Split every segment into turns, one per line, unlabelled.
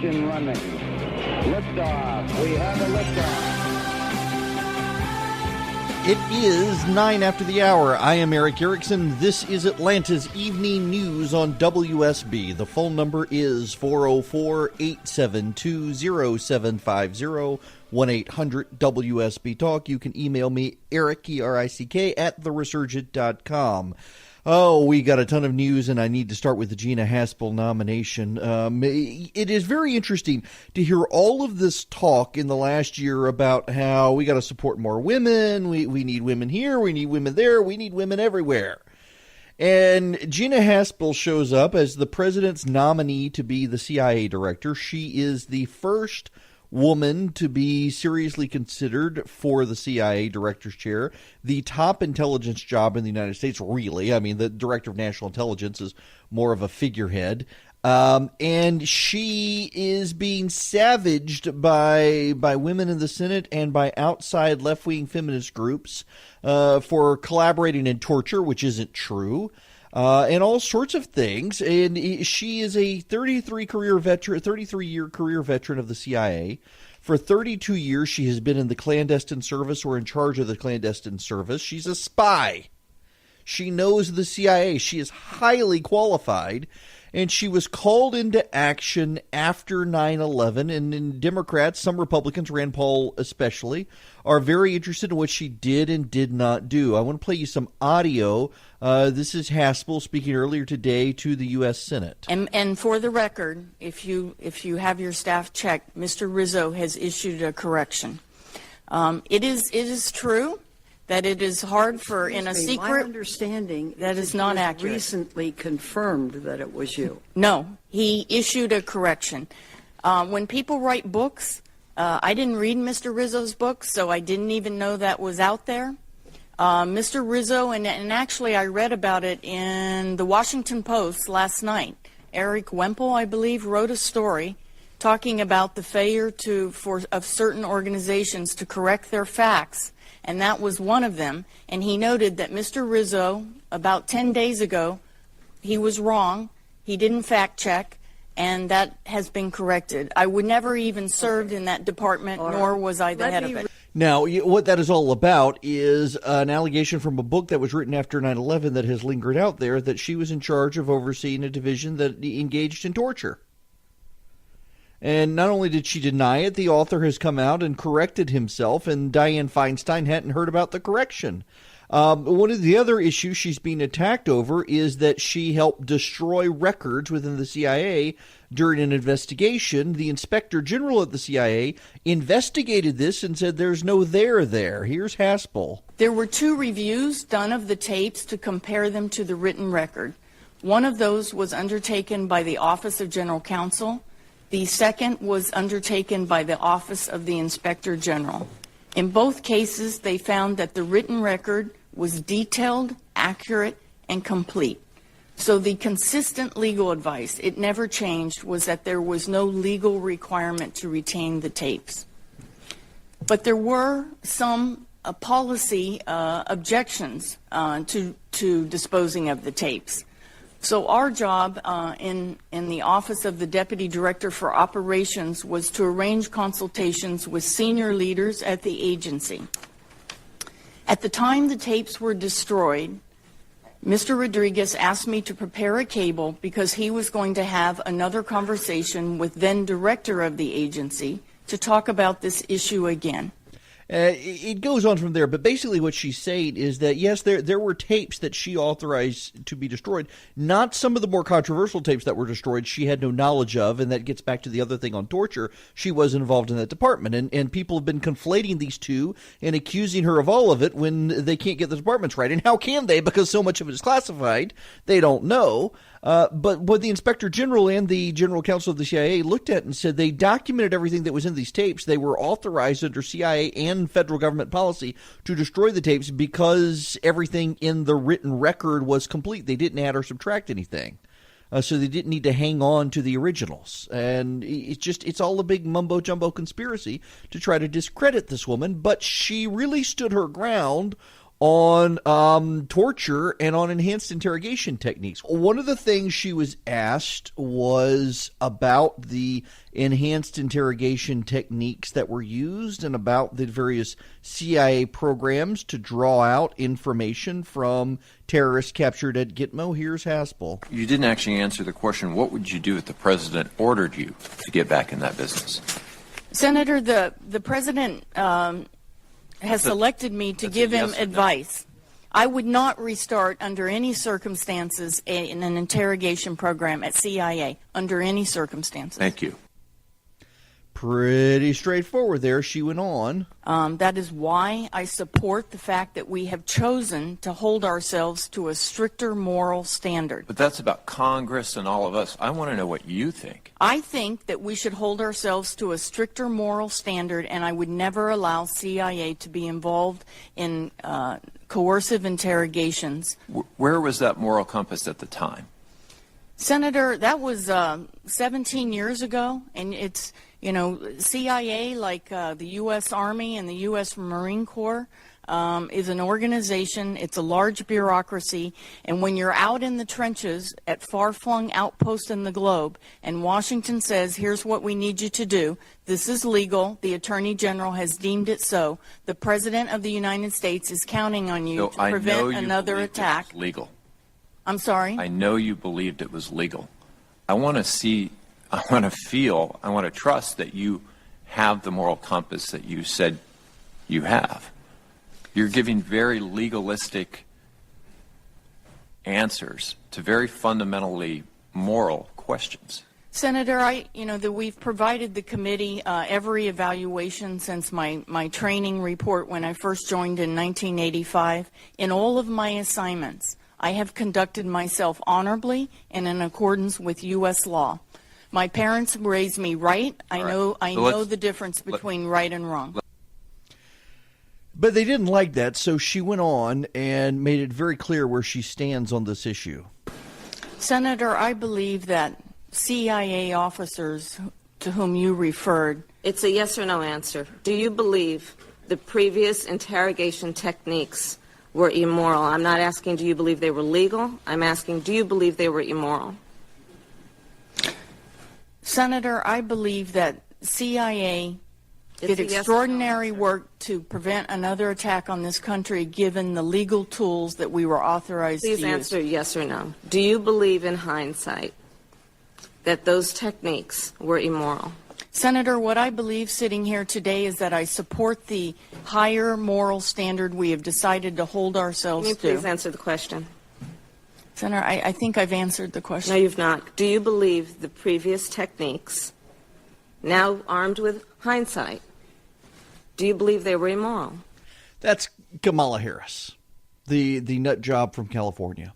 Ignition running. Liftoff. We have a liftoff.
It is 9 after the hour. I am Eric Erickson. This is Atlanta's Evening News on WSB. The phone number is 404-872-0750, 1-800-WSB-TALK. You can email me, Eric, E-R-I-C-K, at theresurgent.com. Oh, we got a ton of news, and I need to start with the Gina Haspell nomination. It is very interesting to hear all of this talk in the last year about how we got to support more women, we need women here, we need women there, we need women everywhere. And Gina Haspell shows up as the president's nominee to be the CIA director. She is the first woman to be seriously considered for the CIA director's chair, the top intelligence job in the United States, really. I mean, the director of national intelligence is more of a figurehead. And she is being savaged by women in the Senate and by outside left-wing feminist groups for collaborating in torture, which isn't true. And all sorts of things. And she is a 33-year career veteran of the CIA. For 32 years, she has been in the clandestine service or in charge of the clandestine service. She's a spy. She knows the CIA. She is highly qualified. And she was called into action after 9/11, and Democrats, some Republicans, Rand Paul especially, are very interested in what she did and did not do. I want to play you some audio. This is Haspell speaking earlier today to the U.S. Senate.
And for the record, if you have your staff check, Mr. Rizzo has issued a correction. It is true that it is hard for in a secret.
My understanding
that is not accurate.
Recently confirmed that it was you.
No, he issued a correction. When people write books, I didn't read Mr. Rizzo's book, so I didn't even know that was out there. Mr. Rizzo, and actually I read about it in the Washington Post last night. Eric Wemple, I believe, wrote a story talking about the failure of certain organizations to correct their facts. And that was one of them. And he noted that Mr. Rizzo, about 10 days ago, he was wrong. He didn't fact check, and that has been corrected. I would never even served in that department, nor was I the head of it.
Now, what that is all about is an allegation from a book that was written after 9/11 that has lingered out there, that she was in charge of overseeing a division that engaged in torture. And not only did she deny it, the author has come out and corrected himself, and Dianne Feinstein hadn't heard about the correction. One of the other issues she's being attacked over is that she helped destroy records within the CIA during an investigation. The Inspector General at the CIA investigated this and said there's no there there. Here's Haspell.
There were 2 reviews done of the tapes to compare them to the written record. One of those was undertaken by the Office of General Counsel. The second was undertaken by the Office of the Inspector General. In both cases, they found that the written record was detailed, accurate, and complete. So the consistent legal advice, it never changed, was that there was no legal requirement to retain the tapes. But there were some policy objections to disposing of the tapes. So our job in the Office of the Deputy Director for Operations was to arrange consultations with senior leaders at the agency. At the time the tapes were destroyed, Mr. Rodriguez asked me to prepare a cable because he was going to have another conversation with then director of the agency to talk about this issue again.
It goes on from there, but basically what she's saying is that, yes, there were tapes that she authorized to be destroyed, not some of the more controversial tapes that were destroyed she had no knowledge of, and that gets back to the other thing on torture. She was involved in that department, and people have been conflating these two and accusing her of all of it when they can't get the departments right. And how can they? Because so much of it is classified, they don't know. But what the Inspector General and the General Counsel of the CIA looked at and said they documented everything that was in these tapes. They were authorized under CIA and federal government policy to destroy the tapes because everything in the written record was complete. They didn't add or subtract anything. So they didn't need to hang on to the originals. And it's all a big mumbo-jumbo conspiracy to try to discredit this woman. But she really stood her ground on torture and on enhanced interrogation techniques. One of the things she was asked was about the enhanced interrogation techniques that were used and about the various CIA programs to draw out information from terrorists captured at Gitmo. Here's Haspell.
You didn't actually answer the question, what would you do if the president ordered you to get back in that business?
Senator, the president has selected me to give him
yes or no?
advice. I would not restart under any circumstances in an interrogation program at CIA, under any circumstances.
Thank you.
Pretty straightforward there. She went on.
That is why I support the fact that we have chosen to hold ourselves to a stricter moral standard.
But that's about Congress and all of us. I want to know what you think.
I think that we should hold ourselves to a stricter moral standard, and I would never allow CIA to be involved in coercive interrogations.
Where was that moral compass at the time?
Senator, that was 17 years ago, and it's, CIA, like the U.S. Army and the U.S. Marine Corps, is an organization. It's a large bureaucracy, and when you're out in the trenches at far-flung outposts in the globe, and Washington says, here's what we need you to do, this is legal, the Attorney General has deemed it so, the President of the United States is counting on you to prevent another attack.
It was legal.
I'm sorry?
I know you believed it was legal. I want to see, I want to feel, I want to trust that you have the moral compass that you said you have. You're giving very legalistic answers to very fundamentally moral questions.
Senator, that we've provided the committee every evaluation since my training report when I first joined in 1985. In all of my assignments, I have conducted myself honorably and in accordance with U.S. law. My parents raised me right. I know the difference between right and wrong.
But they didn't like that, so she went on and made it very clear where she stands on this issue.
Senator, I believe that CIA officers to whom you referred.
It's a yes or no answer. Do you believe the previous interrogation techniques were immoral? I'm not asking do you believe they were legal. I'm asking do you believe they were immoral?
Senator, I believe that CIA did extraordinary work to prevent another attack on this country given the legal tools that we were authorized to use.
Please answer yes or no. Do you believe in hindsight that those techniques were immoral?
Senator, what I believe sitting here today is that I support the higher moral standard we have decided to hold ourselves to.
Can you please answer the question?
Senator, I think I've answered the question.
No, you've not. Do you believe the previous techniques, now armed with hindsight, do you believe they were immoral?
That's Kamala Harris, the nut job from California.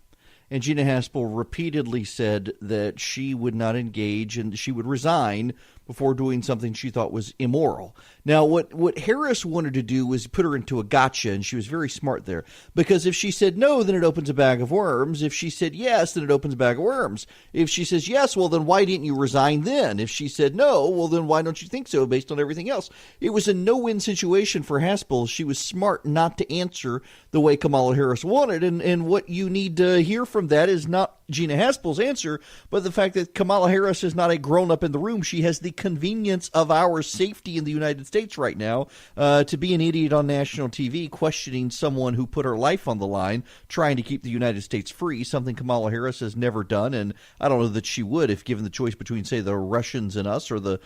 And Gina Haspell repeatedly said that she would not engage and she would resign before doing something she thought was immoral. Now, what Harris wanted to do was put her into a gotcha, and she was very smart there. Because if she said no, then it opens a bag of worms. If she said yes, then it opens a bag of worms. If she says yes, well, then why didn't you resign then? If she said no, well, then why don't you think so based on everything else? It was a no-win situation for Haspell. She was smart not to answer the way Kamala Harris wanted, and what you need to hear from that is not Gina Haspell's answer, but the fact that Kamala Harris is not a grown-up in the room. She has the convenience of our safety in the United States right now to be an idiot on national TV questioning someone who put her life on the line trying to keep the United States free, something Kamala Harris has never done, and I don't know that she would if given the choice between, say, the Russians and us or the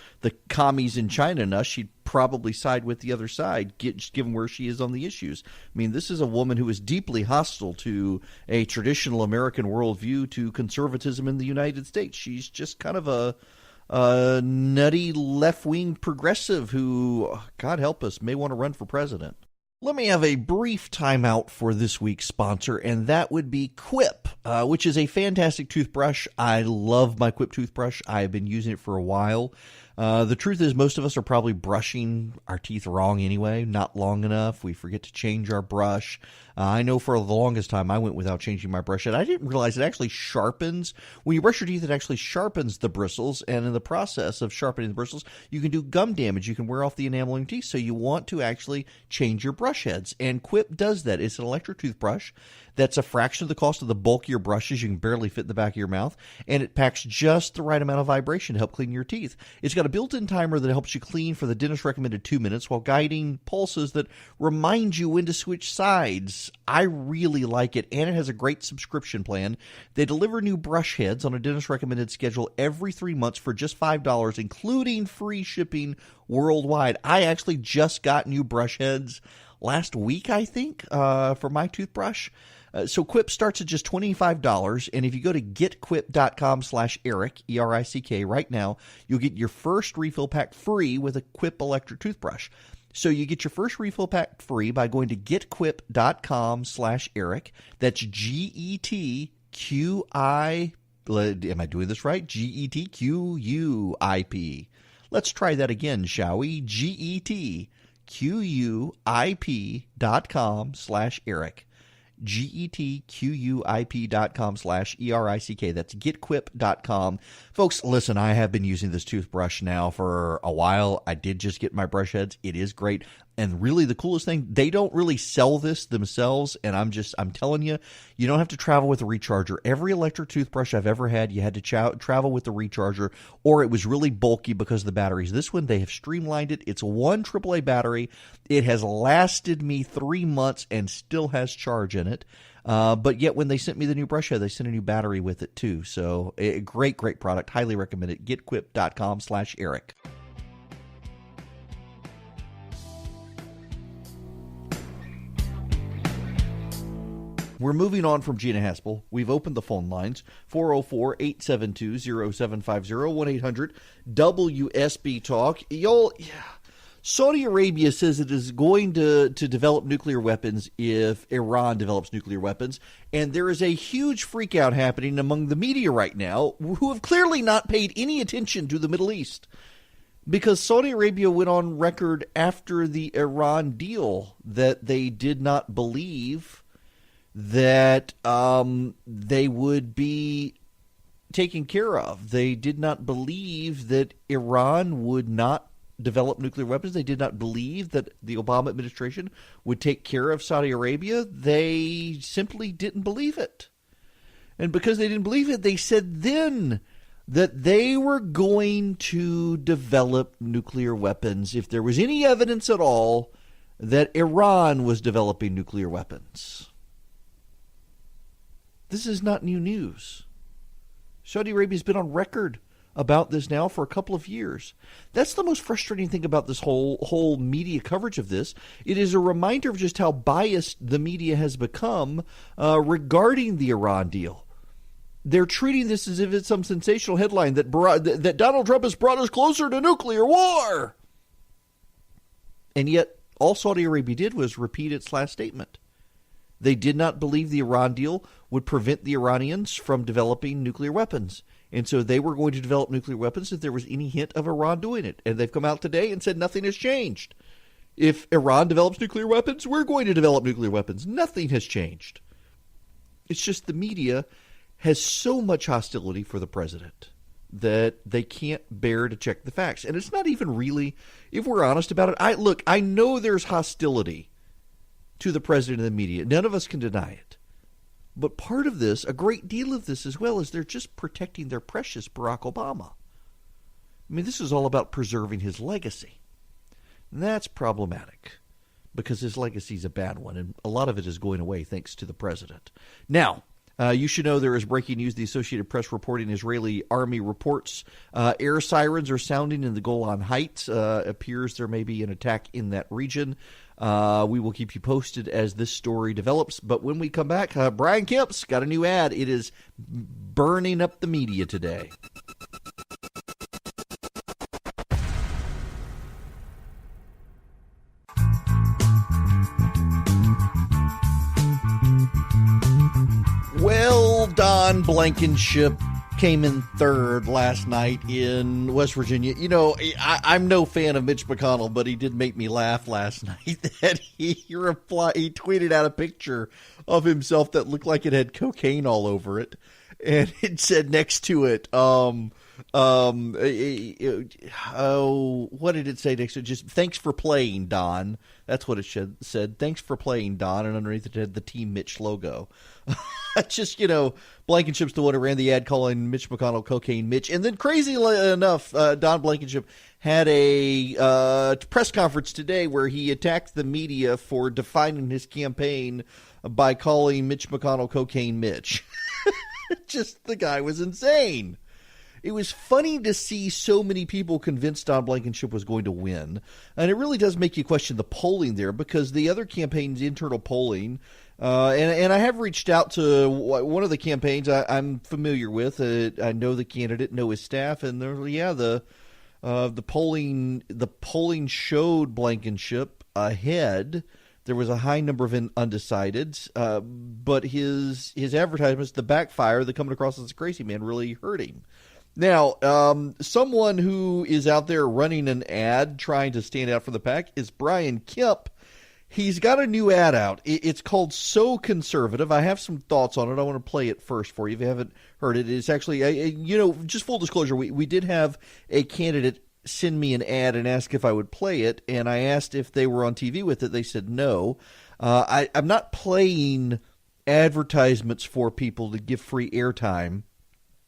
commies in China and us. She'd probably side with the other side, given where she is on the issues. I mean, this is a woman who is deeply hostile to a traditional American worldview, to conservatism in the United States. She's just kind of a nutty left-wing progressive who, God help us, may want to run for president. Let me have a brief timeout for this week's sponsor, and that would be Quip, which is a fantastic toothbrush. I love my Quip toothbrush. I've been using it for a while. The truth is most of us are probably brushing our teeth wrong anyway, not long enough. We forget to change our brush. I know for the longest time I went without changing my brush, and I didn't realize it actually sharpens. When you brush your teeth, it actually sharpens the bristles, and in the process of sharpening the bristles, you can do gum damage. You can wear off the enamel in your teeth, so you want to actually change your brush heads, and Quip does that. It's an electric toothbrush that's a fraction of the cost of the bulkier brushes. You can barely fit in the back of your mouth, and it packs just the right amount of vibration to help clean your teeth. It's got a built-in timer that helps you clean for the dentist recommended 2 minutes while guiding pulses that remind you when to switch sides. I really like it, and it has a great subscription plan. They deliver new brush heads on a dentist recommended schedule every 3 months for just $5, including free shipping worldwide. I actually just got new brush heads last week, I think, for my toothbrush. So Quip starts at just $25, and if you go to getquip.com/Eric, E-R-I-C-K, right now, you'll get your first refill pack free with a Quip electric toothbrush. So you get your first refill pack free by going to getquip.com/Eric. That's G-E-T-Q-I, am I doing this right? G-E-T-Q-U-I-P. Let's try that again, shall we? GETQUIP.com/Eric. GETQUIP.com/ERICK. That's getquip.com. Folks, listen, I have been using this toothbrush now for a while. I did just get my brush heads. It is great. And really the coolest thing, they don't really sell this themselves. And I'm telling you, you don't have to travel with a recharger. Every electric toothbrush I've ever had, you had to travel with the recharger, or it was really bulky because of the batteries. This one, they have streamlined it. It's one AAA battery. It has lasted me 3 months and still has charge in it. But yet when they sent me the new brush head, they sent a new battery with it too. So a great product. Highly recommend it. Getquip.com/Eric. We're moving on from Gina Haspell. We've opened the phone lines, 404-872-0750, 1-800-WSB-TALK. Saudi Arabia says it is going to develop nuclear weapons if Iran develops nuclear weapons. And there is a huge freakout happening among the media right now who have clearly not paid any attention to the Middle East. Because Saudi Arabia went on record after the Iran deal that they did not believe that they would be taken care of. They did not believe that Iran would not develop nuclear weapons. They did not believe that the Obama administration would take care of Saudi Arabia. They simply didn't believe it. And because they didn't believe it, they said then that they were going to develop nuclear weapons if there was any evidence at all that Iran was developing nuclear weapons. This is not new news. Saudi Arabia has been on record about this now for a couple of years. That's the most frustrating thing about this whole media coverage of this. It is a reminder of just how biased the media has become regarding the Iran deal. They're treating this as if it's some sensational headline that Donald Trump has brought us closer to nuclear war. And yet, all Saudi Arabia did was repeat its last statement. They did not believe the Iran deal would prevent the Iranians from developing nuclear weapons. And so they were going to develop nuclear weapons if there was any hint of Iran doing it. And they've come out today and said nothing has changed. If Iran develops nuclear weapons, we're going to develop nuclear weapons. Nothing has changed. It's just the media has so much hostility for the president that they can't bear to check the facts. And it's not even really, if we're honest about it, I know there's hostility to the president and the media. None of us can deny it. But part of this, a great deal of this as well, is they're just protecting their precious Barack Obama. I mean, this is all about preserving his legacy. And that's problematic because his legacy is a bad one, and a lot of it is going away thanks to the president. Now, you should know there is breaking news. The Associated Press reporting Israeli army reports air sirens are sounding in the Golan Heights. Appears there may be an attack in that region. We will keep you posted as this story develops. But when we come back, Brian Kemp's got a new ad. It is burning up the media today. Well, Don Blankenship, came in third last night in West Virginia. You know, I'm no fan of Mitch McConnell, but he did make me laugh last night that he tweeted out a picture of himself that looked like it had cocaine all over it. And it said next to it, what did it say next to it? Just, thanks for playing, Don. That's what it said. Thanks for playing, Don. And underneath it had the Team Mitch logo. Just, you know, Blankenship's the one who ran the ad calling Mitch McConnell Cocaine Mitch. And then crazy enough, Don Blankenship had a press conference today where he attacked the media for defining his campaign by calling Mitch McConnell Cocaine Mitch. Just, the guy was insane. It was funny to see so many people convinced Don Blankenship was going to win. And it really does make you question the polling there, because the other campaign's internal polling, and I have reached out to one of the campaigns I'm familiar with. I know the candidate, know his staff, and the polling showed Blankenship ahead. There was a high number of undecideds, but his advertisements, the backfire, the coming across as a crazy man, really hurt him. Now, someone who is out there running an ad trying to stand out from the pack is Brian Kemp. He's got a new ad out. It's called So Conservative. I have some thoughts on it. I want to play it first for you if you haven't heard it. It's actually, just full disclosure, we did have a candidate send me an ad and ask if I would play it, and I asked if they were on TV with it. They said no. I'm not playing advertisements for people to give free airtime.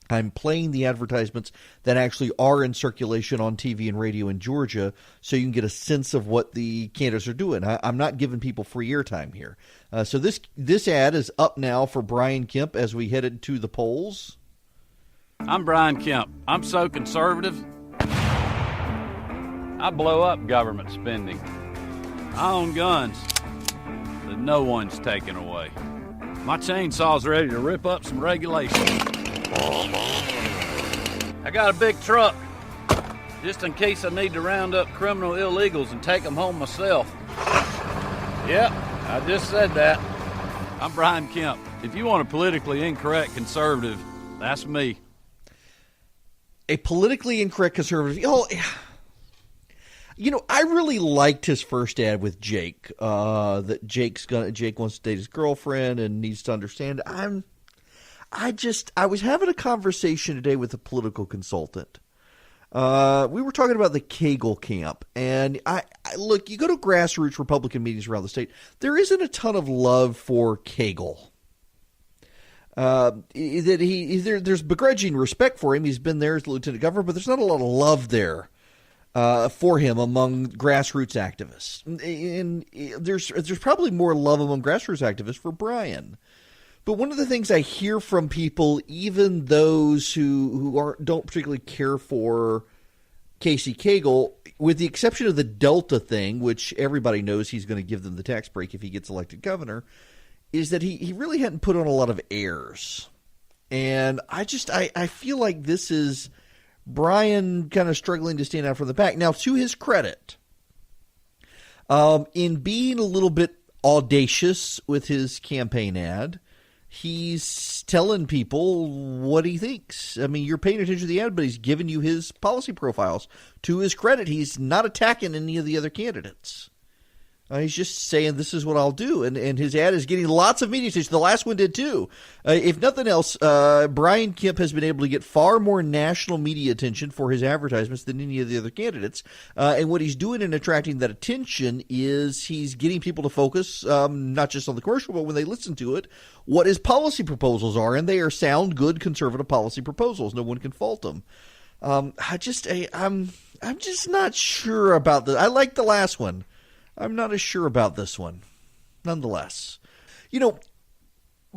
I'm playing the advertisements that actually are in circulation on TV and radio in Georgia, so you can get a sense of what the candidates are doing. I'm not giving people free airtime here. So this ad is up now for Brian Kemp as we headed to the polls.
I'm Brian Kemp. I'm so conservative, I blow up government spending. I own guns that no one's taking away. My chainsaw's ready to rip up some regulations. I got a big truck, just in case I need to round up criminal illegals and take them home myself. Yep, I just said that. I'm Brian Kemp. If you want a politically incorrect conservative, that's me.
A politically incorrect conservative. You know, I really liked his first ad with Jake. That Jake wants to date his girlfriend and needs to understand. I was having a conversation today with a political consultant. We were talking about the Kegel camp, and I look, you go to grassroots Republican meetings around the state, there isn't a ton of love for Kegel. There's begrudging respect for him. He's been there as the lieutenant governor, but there's not a lot of love there for him among grassroots activists. And there's probably more love among grassroots activists for Brian. But one of the things I hear from people, even those who don't particularly care for Casey Kegel, with the exception of the Delta thing, which everybody knows he's going to give them the tax break if he gets elected governor, is that he really hadn't put on a lot of airs. And I feel like this is Brian kind of struggling to stand out from the pack. Now, to his credit, in being a little bit audacious with his campaign ad, he's telling people what he thinks. I mean, you're paying attention to the ad, but he's giving you his policy profiles. To his credit, he's not attacking any of the other candidates. He's just saying, this is what I'll do. And his ad is getting lots of media attention. The last one did too. If nothing else, Brian Kemp has been able to get far more national media attention for his advertisements than any of the other candidates. And what he's doing in attracting that attention is he's getting people to focus, not just on the commercial, but when they listen to it, what his policy proposals are. And they are sound, good, conservative policy proposals. No one can fault them. I'm just not sure about this. I like the last one. I'm not as sure about this one, nonetheless. You know,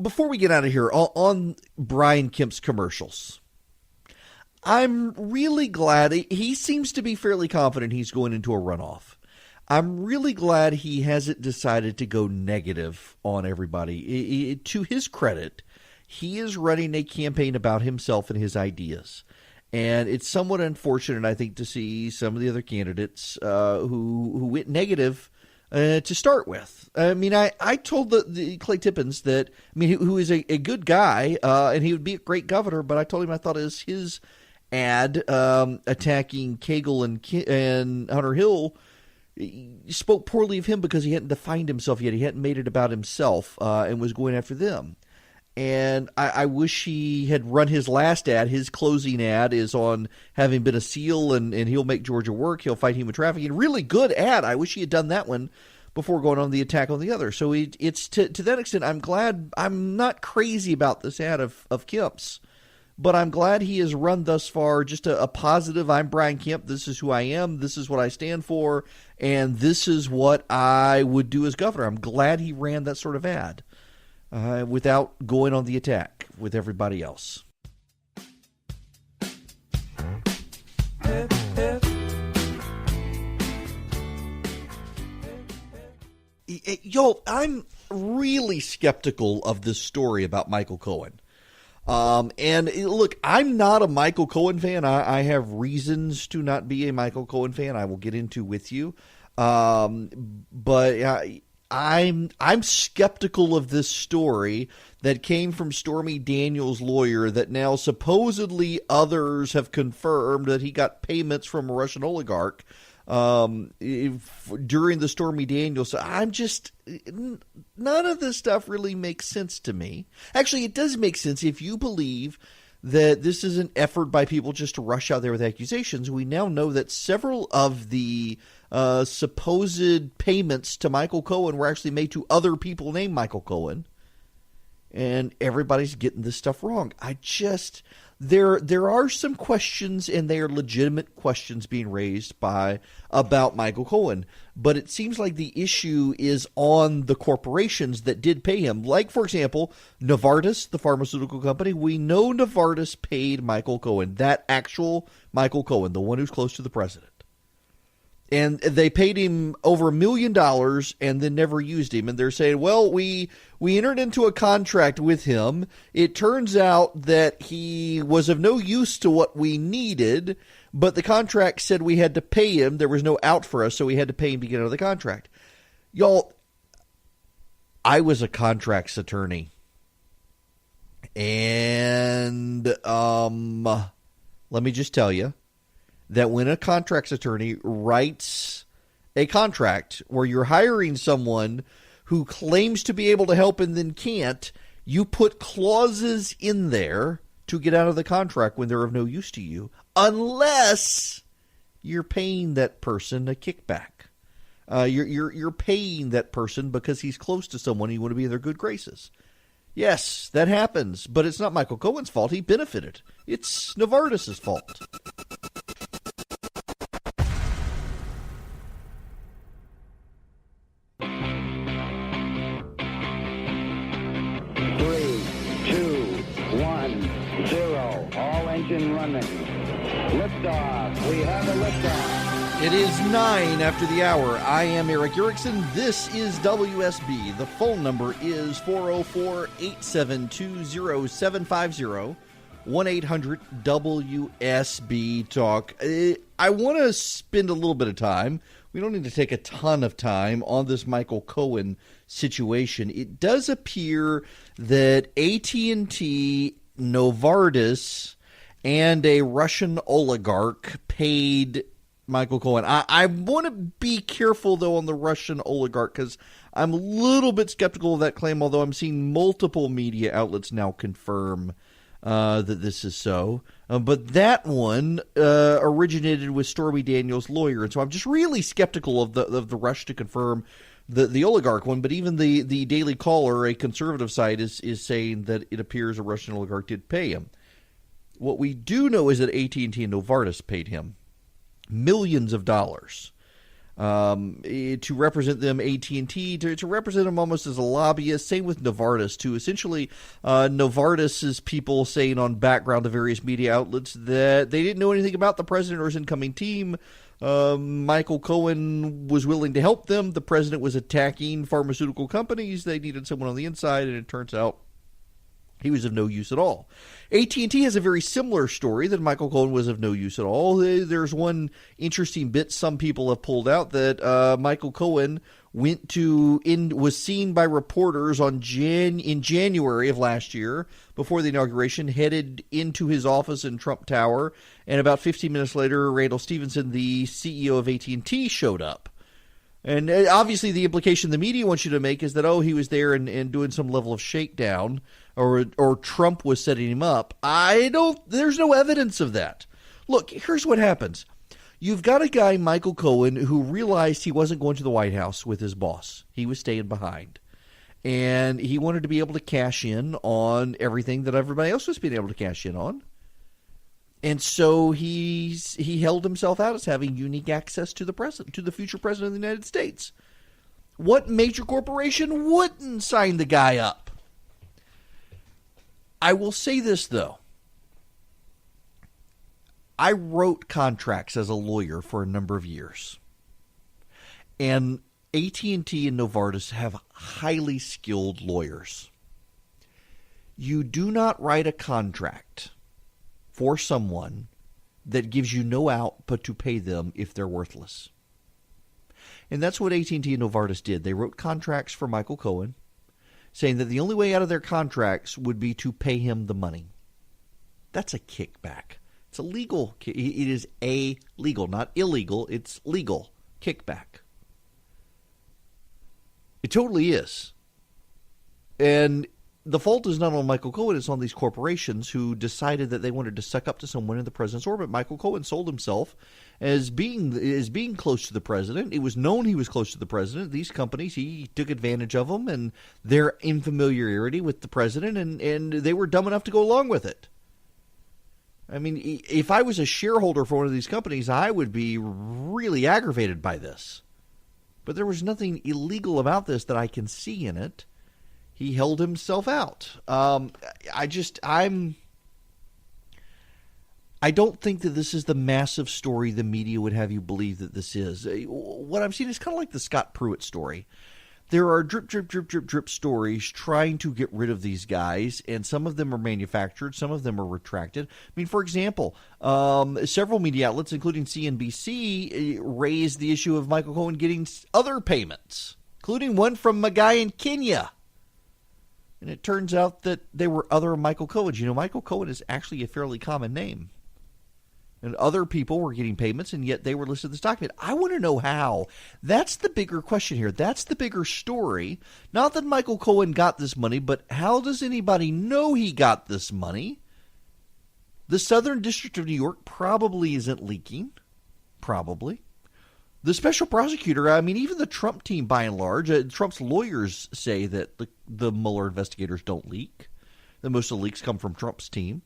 before we get out of here, on Brian Kemp's commercials, I'm really glad he seems to be fairly confident he's going into a runoff. I'm really glad he hasn't decided to go negative on everybody. To his credit, he is running a campaign about himself and his ideas. And it's somewhat unfortunate, I think, to see some of the other candidates who went negative to start with. I mean, I told the Clay Tippins that, I mean, who is a good guy, and he would be a great governor, but I told him I thought his ad attacking Cagle and Hunter Hill spoke poorly of him because he hadn't defined himself yet. He hadn't made it about himself and was going after them. And I wish he had run his last ad. His closing ad is on having been a SEAL and he'll make Georgia work. He'll fight human trafficking. Really good ad. I wish he had done that one before going on the attack on the other. So it's to that extent, I'm glad. I'm not crazy about this ad of Kemp's, but I'm glad he has run thus far just a positive. I'm Brian Kemp. This is who I am. This is what I stand for. And this is what I would do as governor. I'm glad he ran that sort of ad. Without going on the attack with everybody else. Yo, I'm really skeptical of this story about Michael Cohen. And look, I'm not a Michael Cohen fan. I have reasons to not be a Michael Cohen fan. I will get into with you. But I'm skeptical of this story that came from Stormy Daniels' lawyer that now supposedly others have confirmed that he got payments from a Russian oligarch during the Stormy Daniels. None of this stuff really makes sense to me. Actually, it does make sense if you believe that this is an effort by people just to rush out there with accusations. We now know that several of the supposed payments to Michael Cohen were actually made to other people named Michael Cohen, and everybody's getting this stuff wrong. There are some questions, and they are legitimate questions being raised about Michael Cohen, but it seems like the issue is on the corporations that did pay him. Like, for example, Novartis, the pharmaceutical company. We know Novartis paid Michael Cohen, that actual Michael Cohen, the one who's close to the president. And they paid him over $1 million and then never used him. And they're saying, well, we entered into a contract with him. It turns out that he was of no use to what we needed, but the contract said we had to pay him. There was no out for us, so we had to pay him to get out of the contract. Y'all, I was a contracts attorney. And let me just tell you that when a contracts attorney writes a contract where you're hiring someone who claims to be able to help and then can't, you put clauses in there to get out of the contract when they're of no use to you, unless you're paying that person a kickback. You're paying that person because he's close to someone and you want to be in their good graces. Yes, that happens, but it's not Michael Cohen's fault. He benefited. It's Novartis' fault.
Engine running. Liftoff. We have a liftoff.
It is 9 after the hour. I am Eric Erickson. This is WSB. The phone number is 404-872-0750, 1-800-WSB Talk. I want to spend a little bit of time. We don't need to take a ton of time on this Michael Cohen situation. It does appear that AT&T, Novartis, and a Russian oligarch paid Michael Cohen. I want to be careful, though, on the Russian oligarch, because I'm a little bit skeptical of that claim, although I'm seeing multiple media outlets now confirm that this is so. But that one originated with Stormy Daniels' lawyer, and so I'm just really skeptical of the rush to confirm the oligarch one. But even the Daily Caller, a conservative site, is saying that it appears a Russian oligarch did pay him. What we do know is that AT&T and Novartis paid him millions of dollars to represent them. AT&T to represent him almost as a lobbyist. Same with Novartis too. Essentially, Novartis's people saying on background to various media outlets that they didn't know anything about the president or his incoming team. Michael Cohen was willing to help them. The president was attacking pharmaceutical companies. They needed someone on the inside, and it turns out he was of no use at all. AT&T has a very similar story that Michael Cohen was of no use at all. There's one interesting bit some people have pulled out that Michael Cohen was seen by reporters in January of last year before the inauguration, headed into his office in Trump Tower, and about 15 minutes later, Randall Stephenson, the CEO of AT&T, showed up. And obviously the implication the media wants you to make is that, he was there and doing some level of shakedown, or Trump was setting him up. There's no evidence of that. Look, here's what happens. You've got a guy, Michael Cohen, who realized he wasn't going to the White House with his boss. He was staying behind. And he wanted to be able to cash in on everything that everybody else was being able to cash in on. And so he held himself out as having unique access to the future president of the United States. What major corporation wouldn't sign the guy up? I will say this, though. I wrote contracts as a lawyer for a number of years. And AT&T and Novartis have highly skilled lawyers. You do not write a contract for someone that gives you no out but to pay them if they're worthless. And that's what AT&T and Novartis did. They wrote contracts for Michael Cohen, saying that the only way out of their contracts would be to pay him the money. That's a kickback. It's illegal. It is legal, not illegal. It's legal kickback. It totally is. And the fault is not on Michael Cohen. It's on these corporations who decided that they wanted to suck up to someone in the president's orbit. Michael Cohen sold himself as being close to the president. It was known he was close to the president. These companies, he took advantage of them and their infamiliarity with the president, and they were dumb enough to go along with it. I mean, if I was a shareholder for one of these companies, I would be really aggravated by this. But there was nothing illegal about this that I can see in it. He held himself out. I don't think that this is the massive story the media would have you believe that this is. What I'm seeing is kind of like the Scott Pruitt story. There are drip stories trying to get rid of these guys, and some of them are manufactured, some of them are retracted. I mean, for example, several media outlets, including CNBC, raised the issue of Michael Cohen getting other payments, including one from a guy in Kenya. And it turns out that there were other Michael Cohens. You know, Michael Cohen is actually a fairly common name. And other people were getting payments, and yet they were listed in this document. I want to know how. That's the bigger question here. That's the bigger story. Not that Michael Cohen got this money, but how does anybody know he got this money? The Southern District of New York probably isn't leaking. Probably. The special prosecutor, I mean, even the Trump team, by and large, Trump's lawyers say that the Mueller investigators don't leak. That most of the leaks come from Trump's team.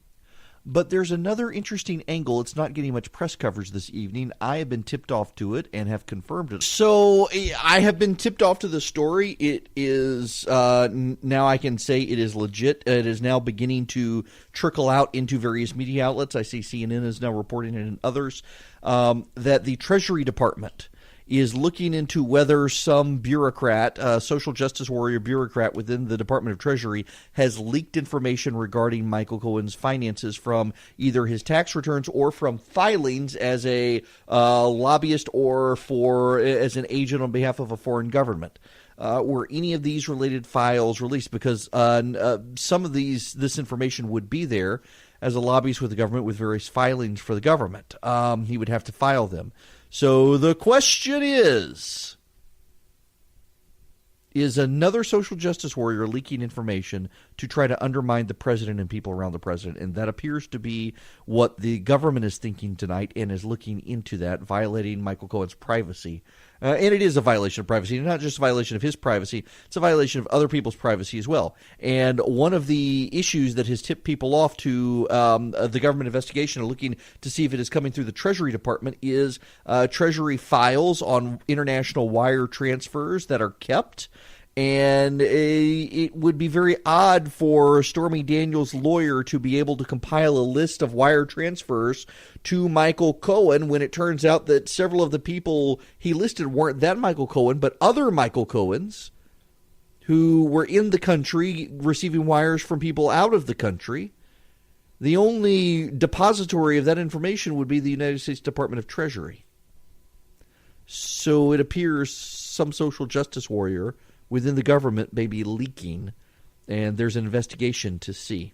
But there's another interesting angle. It's not getting much press coverage this evening. I have been tipped off to it and have confirmed it. So I have been tipped off to the story. It is, now I can say it is legit. It is now beginning to trickle out into various media outlets. I see CNN is now reporting it and others, that the Treasury Department is looking into whether some bureaucrat, social justice warrior bureaucrat within the Department of Treasury, has leaked information regarding Michael Cohen's finances from either his tax returns or from filings as a lobbyist or as an agent on behalf of a foreign government. Were any of these related files released? Because some of this information would be there as a lobbyist with the government with various filings for the government. He would have to file them. So the question is another social justice warrior leaking information to try to undermine the president and people around the president? And that appears to be what the government is thinking tonight and is looking into that, violating Michael Cohen's privacy. And it is a violation of privacy, not just a violation of his privacy, it's a violation of other people's privacy as well. And one of the issues that has tipped people off to the government investigation, looking to see if it is coming through the Treasury Department, is Treasury files on international wire transfers that are kept. And it would be very odd for Stormy Daniels' lawyer to be able to compile a list of wire transfers to Michael Cohen when it turns out that several of the people he listed weren't that Michael Cohen, but other Michael Cohens who were in the country receiving wires from people out of the country. The only depository of that information would be the United States Department of Treasury. So it appears some social justice warrior within the government may be leaking, and there's an investigation to see.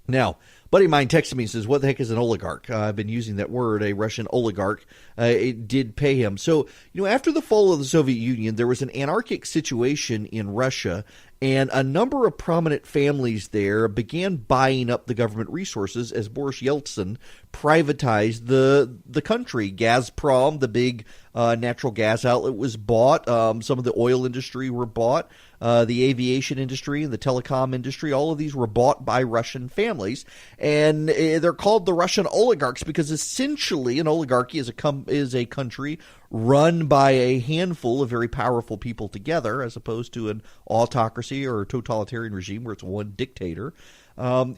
Now, a buddy of mine texted me and says, what the heck is an oligarch? I've been using that word, a Russian oligarch. It did pay him. So, after the fall of the Soviet Union, there was an anarchic situation in Russia, and a number of prominent families there began buying up the government resources as Boris Yeltsin privatized the country. Gazprom, the big natural gas outlet, was bought. Some of the oil industry were bought. The aviation industry and the telecom industry, all of these were bought by Russian families. And they're called the Russian oligarchs because essentially an oligarchy is a country run by a handful of very powerful people together, as opposed to an autocracy or a totalitarian regime where it's one dictator.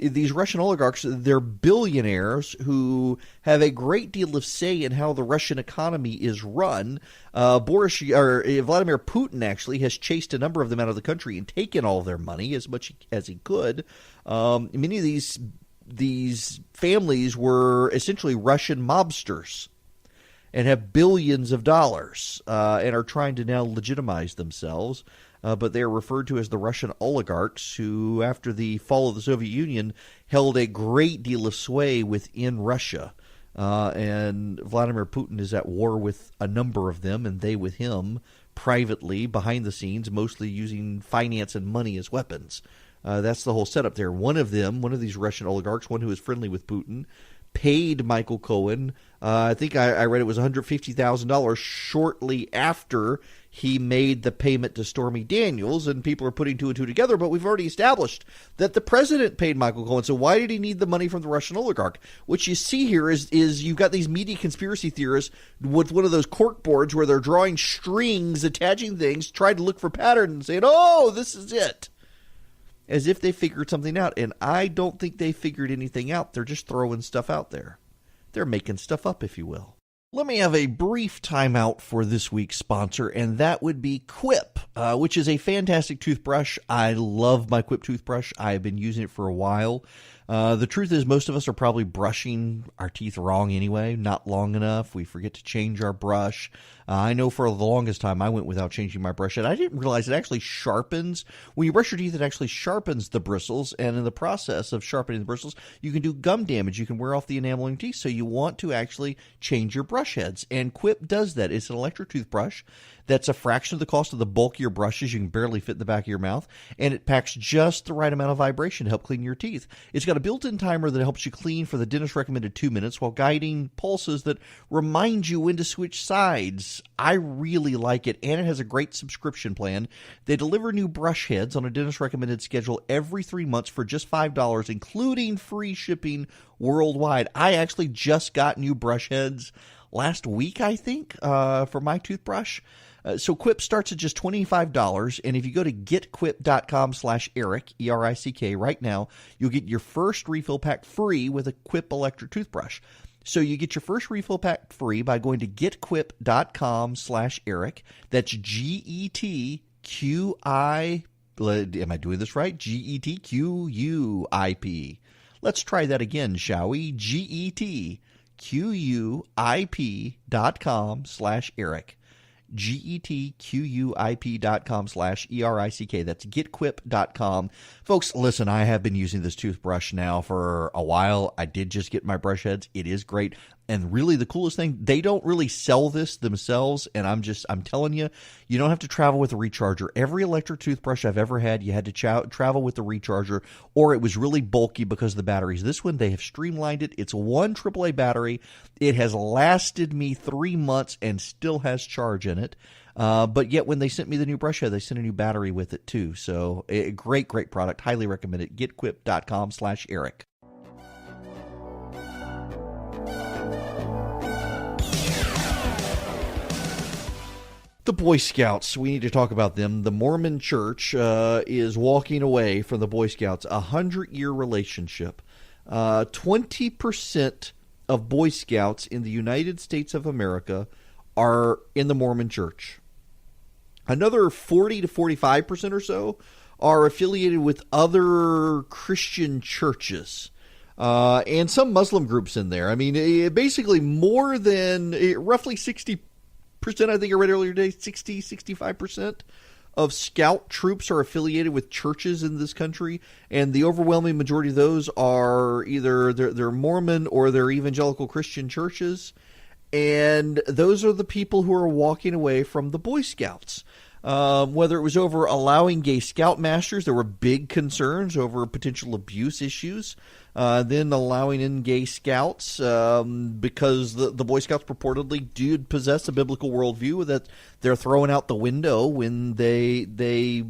These Russian oligarchs, they're billionaires who have a great deal of say in how the Russian economy is run. Vladimir Putin actually has chased a number of them out of the country and taken all of their money as much as he could. Many of these families were essentially Russian mobsters and have billions of dollars and are trying to now legitimize themselves. But they are referred to as the Russian oligarchs, who, after the fall of the Soviet Union, held a great deal of sway within Russia. And Vladimir Putin is at war with a number of them, and they with him, privately, behind the scenes, mostly using finance and money as weapons. That's the whole setup there. One of these Russian oligarchs, one who is friendly with Putin, paid Michael Cohen, I think I read it was $150,000 shortly after he made the payment to Stormy Daniels, and people are putting two and two together, but we've already established that the president paid Michael Cohen, so why did he need the money from the Russian oligarch? What you see here is you've got these media conspiracy theorists with one of those cork boards where they're drawing strings, attaching things, trying to look for patterns and saying, oh, this is it, as if they figured something out. And I don't think they figured anything out. They're just throwing stuff out there. They're making stuff up, if you will. Let me have a brief timeout for this week's sponsor, and that would be Quip, which is a fantastic toothbrush. I love my Quip toothbrush. I've been using it for a while. The truth is most of us are probably brushing our teeth wrong anyway, not long enough. We forget to change our brush. I know for the longest time I went without changing my brush, and I didn't realize it actually sharpens. When you brush your teeth, it actually sharpens the bristles, and in the process of sharpening the bristles, you can do gum damage. You can wear off the enamel in your teeth, so you want to actually change your brush heads, and Quip does that. It's an electric toothbrush that's a fraction of the cost of the bulkier brushes you can barely fit in the back of your mouth, and it packs just the right amount of vibration to help clean your teeth. It's got a built-in timer that helps you clean for the dentist-recommended 2 minutes while guiding pulses that remind you when to switch sides. I really like it, and it has a great subscription plan. They deliver new brush heads on a dentist-recommended schedule every 3 months for just $5, including free shipping worldwide. I actually just got new brush heads last week, I think, for my toothbrush. So Quip starts at just $25, and if you go to getquip.com/Eric, E-R-I-C-K, right now, you'll get your first refill pack free with a Quip electric toothbrush. So you get your first refill pack free by going to getquip.com/Eric. That's G-E-T-Q-I, am I doing this right? G-E-T-Q-U-I-P. Let's try that again, shall we? Getquip.com/Eric. getquip.com/ERICK. That's getquip.com. Folks, listen, I have been using this toothbrush now for a while. I did just get my brush heads. It is great. And really the coolest thing, they don't really sell this themselves. And I'm telling you, you don't have to travel with a recharger. Every electric toothbrush I've ever had, you had to travel with the recharger, or it was really bulky because of the batteries. This one, they have streamlined it. It's one AAA battery. It has lasted me 3 months and still has charge in it. But yet when they sent me the new brush head, they sent a new battery with it too. So a great product. Highly recommend it. Getquip.com/Eric. The Boy Scouts, we need to talk about them. The Mormon Church is walking away from the Boy Scouts, a 100-year relationship. 20% of Boy Scouts in the United States of America are in the Mormon Church. Another 40 to 45% or so are affiliated with other Christian churches. And some Muslim groups in there. I mean, basically more than roughly 60% I think I read earlier today, 65% of Scout troops are affiliated with churches in this country, and the overwhelming majority of those are either they're Mormon or they're evangelical Christian churches, and those are the people who are walking away from the Boy Scouts. Whether it was over allowing gay scoutmasters, there were big concerns over potential abuse issues. Then allowing in gay scouts because the Boy Scouts purportedly did possess a biblical worldview that they're throwing out the window when they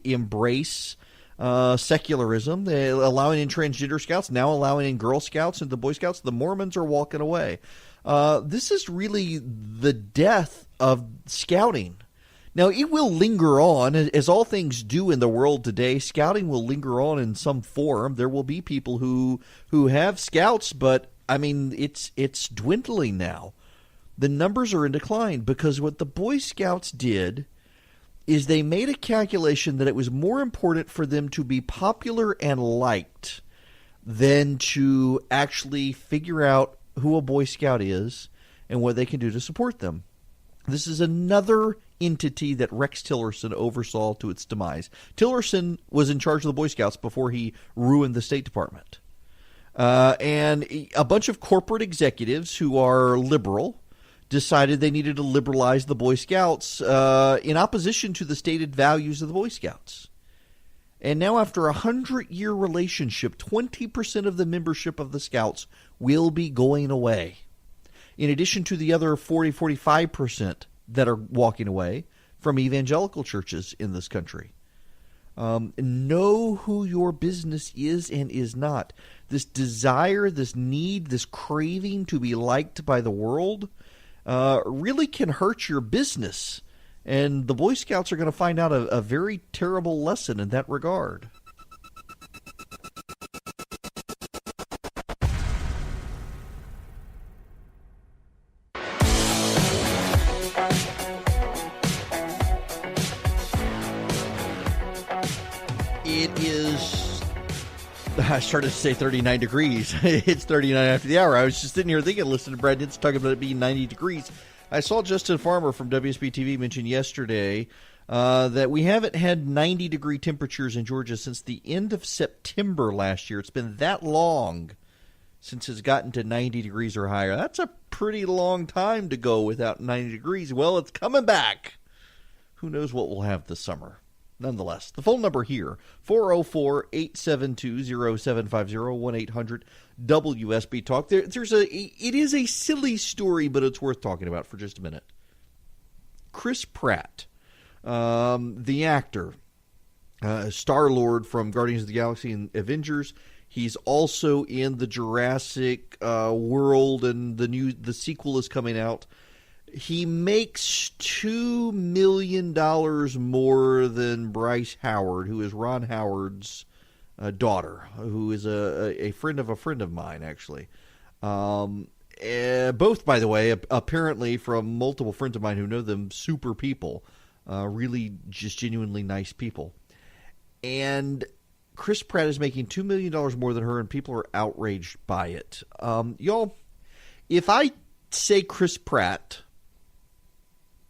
embrace secularism. They're allowing in transgender scouts, now allowing in Girl Scouts and the Boy Scouts. The Mormons are walking away. This is really the death of scouting. Now, it will linger on, as all things do in the world today. Scouting will linger on in some form. There will be people who have scouts, but, I mean, it's dwindling now. The numbers are in decline because what the Boy Scouts did is they made a calculation that it was more important for them to be popular and liked than to actually figure out who a Boy Scout is and what they can do to support them. This is another entity that Rex Tillerson oversaw to its demise. Tillerson was in charge of the Boy Scouts before he ruined the State Department. And a bunch of corporate executives who are liberal decided they needed to liberalize the Boy Scouts in opposition to the stated values of the Boy Scouts. And now after a 100-year relationship, 20% of the membership of the Scouts will be going away. In addition to the other 45% that are walking away from evangelical churches in this country. Know who your business is and is not. This desire, this need, this craving to be liked by the world really can hurt your business. And the Boy Scouts are going to find out a very terrible lesson in that regard. It is, I started to say 39 degrees. It's 39 after the hour. I was just sitting here thinking, listening to Brad Nitz talking about it being 90 degrees. I saw Justin Farmer from WSB TV mention yesterday that we haven't had 90-degree temperatures in Georgia since the end of September last year. It's been that long since it's gotten to 90 degrees or higher. That's a pretty long time to go without 90 degrees. Well, it's coming back. Who knows what we'll have this summer. Nonetheless, the phone number here, 404-872-0750, 1-800-WSB-TALK. It is a silly story, but it's worth talking about for just a minute. Chris Pratt, the actor, Star-Lord from Guardians of the Galaxy and Avengers. He's also in the Jurassic World, and the sequel is coming out. He makes $2 million more than Bryce Howard, who is Ron Howard's daughter, who is a friend of mine, actually. Both, by the way, apparently from multiple friends of mine who know them, super people, really just genuinely nice people. And Chris Pratt is making $2 million more than her, and people are outraged by it. Y'all, if I say Chris Pratt,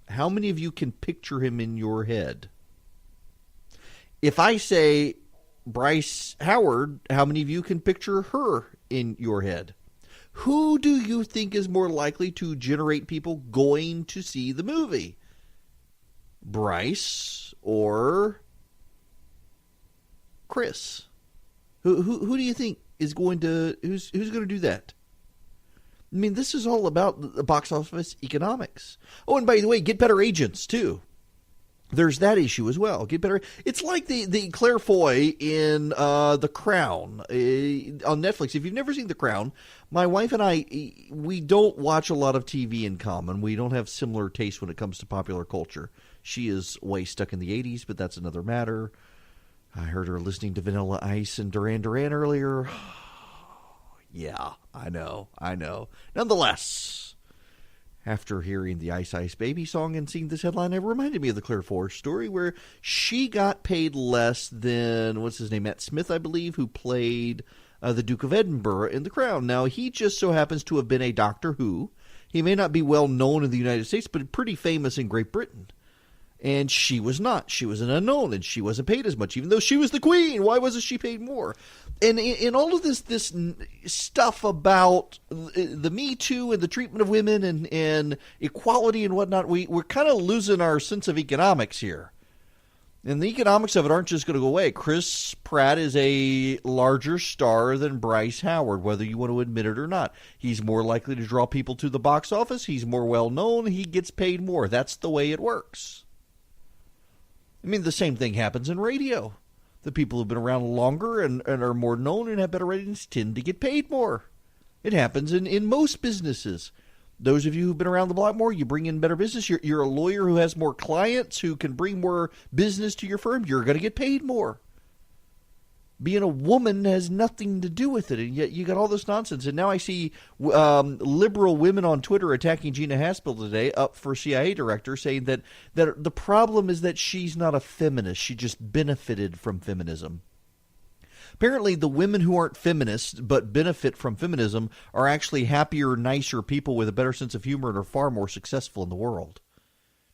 how many of you can picture him in your head? If I say Bryce Howard, how many of you can picture her in your head? Who do you think is more likely to generate people going to see the movie? Bryce or Chris? Who do you think is going to who's going to do that? I mean, this is all about the box office economics. Oh, and by the way, get better agents, too. There's that issue as well. Get better. It's like the Claire Foy in The Crown on Netflix. If you've never seen The Crown, my wife and I, we don't watch a lot of TV in common. We don't have similar tastes when it comes to popular culture. She is way stuck in the 80s, but that's another matter. I heard her listening to Vanilla Ice and Duran Duran earlier. Yeah, I know. Nonetheless, after hearing the Ice Ice Baby song and seeing this headline, it reminded me of the Claire Foy story where she got paid less than, what's his name, Matt Smith, I believe, who played the Duke of Edinburgh in The Crown. Now, he just so happens to have been a Doctor Who. He may not be well known in the United States, but pretty famous in Great Britain. And she was not. She was an unknown, and she wasn't paid as much, even though she was the queen. Why wasn't she paid more? And in all of this stuff about the Me Too and the treatment of women and equality and whatnot, we're kind of losing our sense of economics here. And the economics of it aren't just going to go away. Chris Pratt is a larger star than Bryce Howard, whether you want to admit it or not. He's more likely to draw people to the box office. He's more well-known. He gets paid more. That's the way it works. I mean, the same thing happens in radio. The people who've been around longer and are more known and have better ratings tend to get paid more. It happens in most businesses. Those of you who've been around the block more, you bring in better business. You're a lawyer who has more clients, who can bring more business to your firm. You're going to get paid more. Being a woman has nothing to do with it, and yet you got all this nonsense. And now I see liberal women on Twitter attacking Gina Haspell today, up for CIA director, saying that the problem is that she's not a feminist. She just benefited from feminism. Apparently, the women who aren't feminists but benefit from feminism are actually happier, nicer people with a better sense of humor and are far more successful in the world.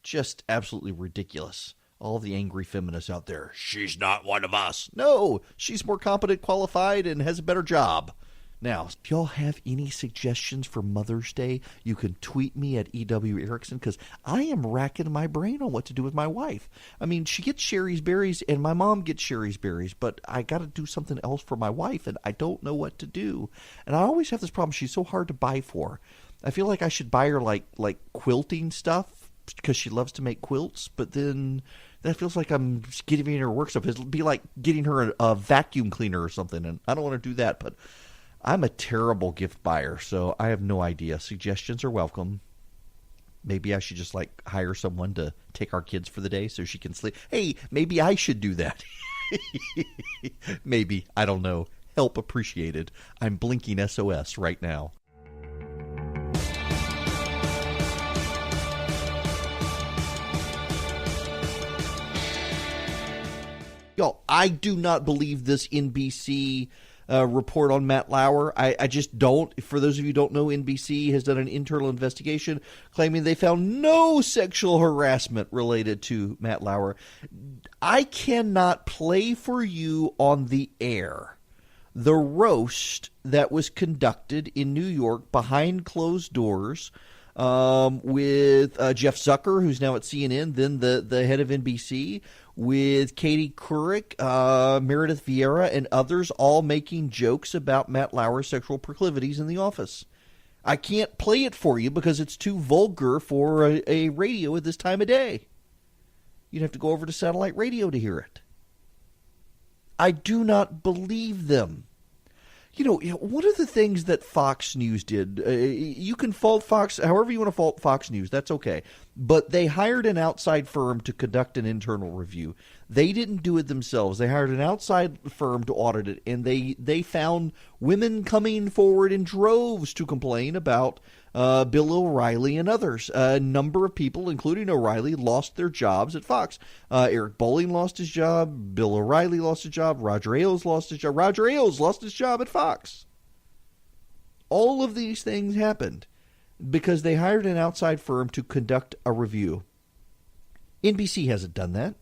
Just absolutely ridiculous. All the angry feminists out there. She's not one of us. No, she's more competent, qualified, and has a better job. Now, if y'all have any suggestions for Mother's Day, you can tweet me at EW Erickson, because I am racking my brain on what to do with my wife. I mean, she gets Sherry's Berries, and my mom gets Sherry's Berries, but I got to do something else for my wife, and I don't know what to do. And I always have this problem. She's so hard to buy for. I feel like I should buy her, like quilting stuff, because she loves to make quilts, but then that feels like I'm giving her work stuff. It'll be like getting her a vacuum cleaner or something, and I don't want to do that, but I'm a terrible gift buyer, so I have no idea. Suggestions are welcome. Maybe I should just hire someone to take our kids for the day so she can sleep. Hey, maybe I should do that. Maybe. I don't know. Help appreciated. I'm blinking SOS right now. Y'all, I do not believe this NBC report on Matt Lauer. I just don't. For those of you who don't know, NBC has done an internal investigation claiming they found no sexual harassment related to Matt Lauer. I cannot play for you on the air the roast that was conducted in New York behind closed doors with Jeff Zucker, who's now at CNN, then the head of NBC, with Katie Couric, Meredith Vieira, and others, all making jokes about Matt Lauer's sexual proclivities in the office. I can't play it for you because it's too vulgar for a radio at this time of day. You'd have to go over to satellite radio to hear it. I do not believe them. You know, one of the things that Fox News did, you can fault Fox, however you want to fault Fox News, that's okay. But they hired an outside firm to conduct an internal review. They didn't do it themselves. They hired an outside firm to audit it, and they found women coming forward in droves to complain about Bill O'Reilly and others. A number of people, including O'Reilly, lost their jobs at Fox. Eric Bolling lost his job. Bill O'Reilly lost his job. Roger Ailes lost his job. Roger Ailes lost his job at Fox. All of these things happened because they hired an outside firm to conduct a review. NBC hasn't done that.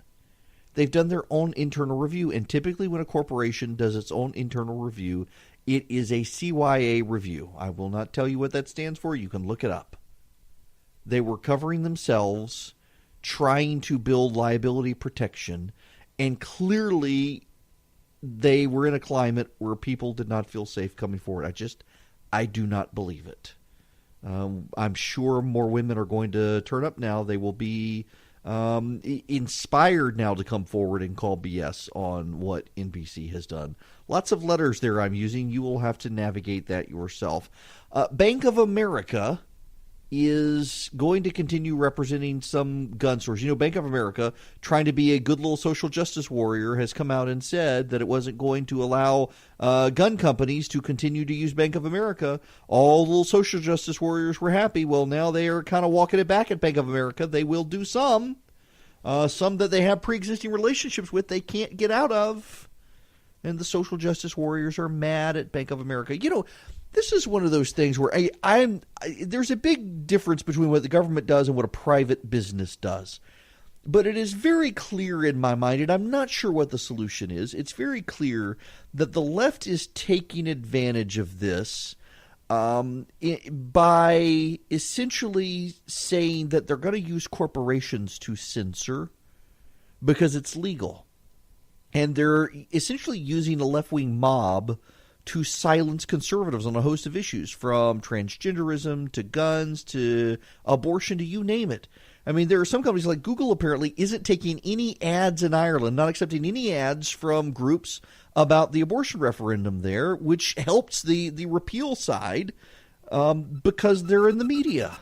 They've done their own internal review, and typically when a corporation does its own internal review, it is a CYA review. I will not tell you what that stands for. You can look it up. They were covering themselves, trying to build liability protection, and clearly they were in a climate where people did not feel safe coming forward. I do not believe it. I'm sure more women are going to turn up now. They will be inspired now to come forward and call BS on what NBC has done. Lots of letters there I'm using. You will have to navigate that yourself. Bank of America is going to continue representing some gun stores. You know, Bank of America, trying to be a good little social justice warrior, has come out and said that it wasn't going to allow gun companies to continue to use Bank of America. All little social justice warriors were happy. Well, now they are kind of walking it back at Bank of America. They will do some that they have pre-existing relationships with they can't get out of. and the social justice warriors are mad at Bank of America. This is one of those things where there's a big difference between what the government does and what a private business does. But it is very clear in my mind, and I'm not sure what the solution is. It's very clear that the left is taking advantage of this by essentially saying that they're going to use corporations to censor because it's legal. And they're essentially using a left-wing mob to silence conservatives on a host of issues, from transgenderism to guns to abortion to you name it. I mean, there are some companies like Google apparently isn't taking any ads in Ireland, not accepting any ads from groups about the abortion referendum there, which helps the repeal side because they're in the media.